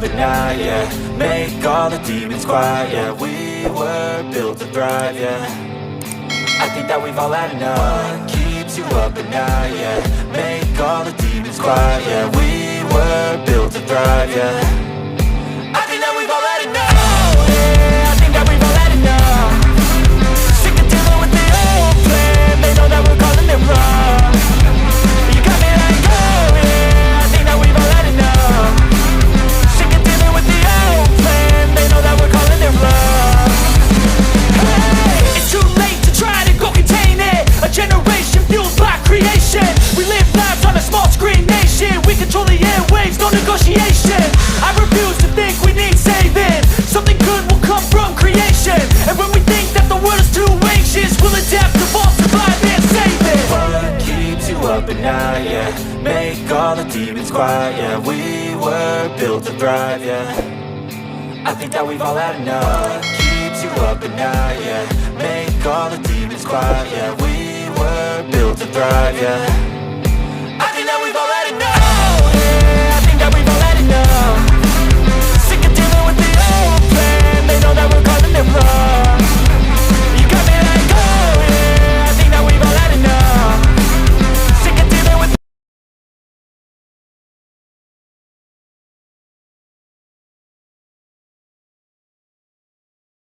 at night, yeah. Make all the demons quiet, yeah. We were built to thrive, yeah. I think that we've all had enough. What keeps you up at night, yeah. Make all the demons quiet, yeah. We were built to thrive, yeah. I think that we've all had enough. Oh, yeah, I think that we've all had enough. Sick of dealing with the old plan. They know that we're calling it wrong. You got me like, oh, yeah, I think that we've all had enough. Sick of dealing with the old plan. They know that we're calling it wrong. Hey, it's too late to try to go contain it. A generation fueled by creation. We live lives on a small screen nation. We control the airwaves, no negotiation. I refuse to think we need saving. Something good will come from creation. And when we think that the world is too anxious, we'll adapt, evolve, survive and save it. What keeps you up at night, yeah. Make all the demons quiet, yeah. We were built to thrive, yeah. I think that we've all had enough. What keeps you up at night, yeah. Make all the demons quiet, yeah. We were built to thrive, yeah.